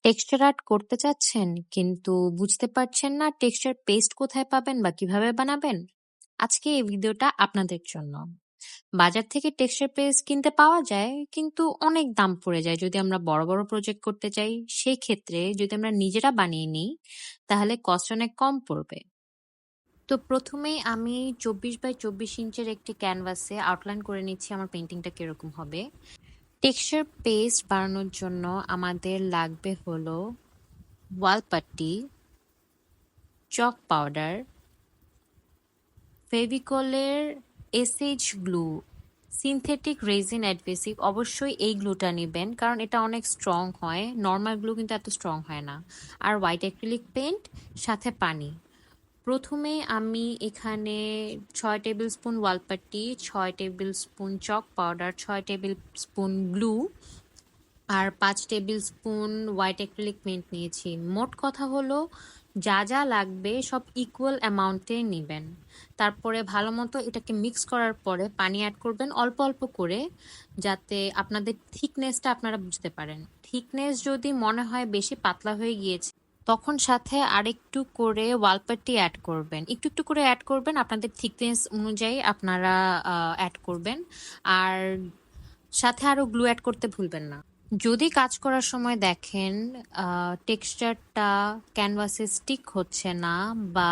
Texture art করতে চাচ্ছেন কিন্তু বুঝতে পারছেন না টেক্সচার পেস্ট কোথায় পাবেন বা কিভাবে বানাবেন? আজকে এই ভিডিওটা আপনাদের জন্য। বাজার থেকে টেক্সচার পেস্ট কিনতে পাওয়া যায় কিন্তু অনেক দাম পড়ে যায় যদি আমরা বড় বড় প্রজেক্ট করতে চাই। সেই ক্ষেত্রে যদি আমরা নিজেরা বানিয়ে নিই তাহলে কস্ট অনেক কম পড়বে। তো প্রথমেই আমি 24x24 ইঞ্চের একটি ক্যানভাসে আউটলাইন করে নিচ্ছি আমার পেন্টিংটা কিরকম হবে। টেক্সচার পেস্ট বানানোর জন্য আমাদের লাগবে হলো ওয়াল পাট্টি, চক পাউডার, ফেভিকলের SH glue, synthetic resin adhesive. অবশ্যই এই গ্লুটা নেবেন কারণ এটা অনেক স্ট্রং হয়, নর্মাল গ্লু কিন্তু এত স্ট্রং হয় না। আর হোয়াইট অ্যাক্রিলিক পেন্ট, সাথে পানি। প্রথমে আমি এখানে 6 tablespoon wall putty, 6 tablespoon chalk powder, 6 tablespoon glue আর 5 tablespoon white acrylic paint নিয়েছি। মোট কথা হলো যা যা লাগবে সব ইকুয়াল অ্যামাউন্টে নেবেন। তারপরে ভালো মতো এটাকে মিক্স করার পরে পানি অ্যাড করবেন অল্প অল্প করে, যাতে আপনাদের থিকনেসটা আপনারা বুঝতে পারেন। থিকনেস যদি মনে হয় বেশি পাতলা হয়ে গিয়েছে তখন সাথে আরেকটু করে ওয়ালপাট্টি অ্যাড করবেন, একটু একটু করে অ্যাড করবেন, আপনাদের থিকনেস অনুযায়ী আপনারা অ্যাড করবেন। আর সাথে আরো গ্লু অ্যাড করতে ভুলবেন না। যদি কাজ করার সময় দেখেন টেক্সচারটা ক্যানভাসে স্টিক হচ্ছে না বা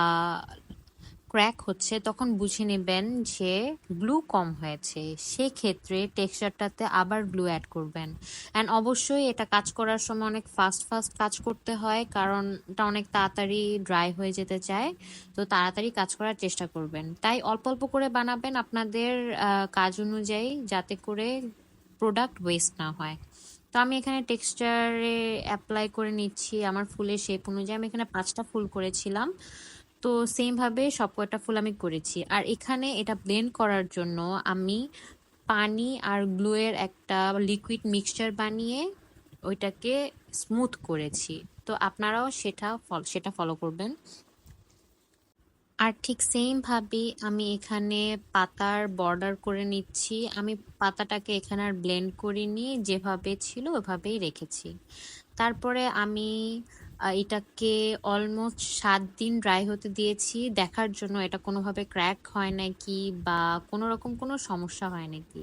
ক্র্যাক হচ্ছে, তখন বুঝে নেবেন যে গ্লু কম হয়েছে। সেক্ষেত্রে টেক্সচারটাতে আবার গ্লু অ্যাড করবেন। অ্যান্ড অবশ্যই এটা কাজ করার সময় অনেক ফাস্ট ফাস্ট কাজ করতে হয় কারণ এটা অনেক তাড়াতাড়ি ড্রাই হয়ে যেতে চায়। তো তাড়াতাড়ি কাজ করার চেষ্টা করবেন, তাই অল্প অল্প করে বানাবেন আপনাদের কাজ অনুযায়ী, যাতে করে প্রোডাক্ট ওয়েস্ট না হয়। তো আমি এখানে টেক্সচারে অ্যাপ্লাই করে নিচ্ছি আমার ফুলের শেপ অনুযায়ী। আমি এখানে 5টা ফুল করেছিলাম, তো সেম ভাবে সব কয়টা ফুল আমি করেছি। আর এখানে এটা ব্লেন্ড করার জন্য আমি পানি আর গ্লু এর একটা লিকুইড মিক্সচার বানিয়ে ওইটাকে স্মুথ করেছি। তো আপনারাও সেটা ফলো করবেন। আর ঠিক সেম ভাবে আমি এখানে পাতার বর্ডার করে নিচ্ছি। আমি পাতাটাকে এখানে আর ব্লেন্ড করিনি, যেভাবে ছিল ওভাবেই রেখেছি। তারপরে আমি এটাকে অলমোস্ট 7 দিন ড্রাই হতে দিয়েছি দেখার জন্য এটা কোনোভাবে ক্র্যাক হয় নাকি বা কোনো রকম কোনো সমস্যা হয় নাকি।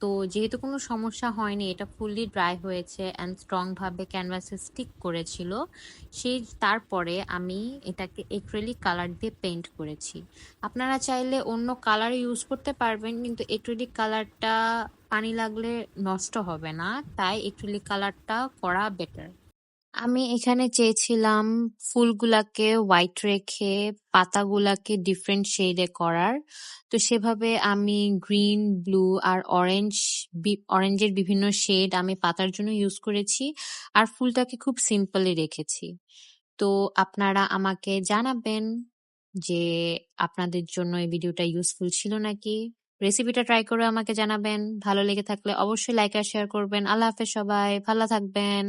তো যেহেতু কোনো সমস্যা হয়নি, এটা ফুললি ড্রাই হয়েছে অ্যান্ড স্ট্রং ভাবে ক্যানভাসে স্টিক করেছিল, তারপরে আমি এটাকে এক্রিলিক কালার দিয়ে পেইন্ট করেছি। আপনারা চাইলে অন্য কালার ইউজ করতে পারবেন কিন্তু এক্রিলিক কালারটা পানি লাগলে নষ্ট হবে না, তাই এক্রিলিক কালারটা করা বেটার। আমি এখানে চেয়েছিলাম ফুলগুলাকে হোয়াইট রেখে পাতাগুলাকে ডিফারেন্ট শেডে করার। তো সেভাবে আমি গ্রিন, ব্লু আর অরেঞ্জের বিভিন্ন শেড আমি পাতার জন্য ইউজ করেছি আর ফুলটাকে খুব সিম্পলি রেখেছি। তো আপনারা আমাকে জানাবেন যে আপনাদের জন্য এই ভিডিওটা ইউজফুল ছিল নাকি। রেসিপিটা ট্রাই করে আমাকে জানাবেন। ভালো লেগে থাকলে অবশ্যই লাইক আর শেয়ার করবেন। আল্লাহ হাফেজ সবাই, ভালো থাকবেন।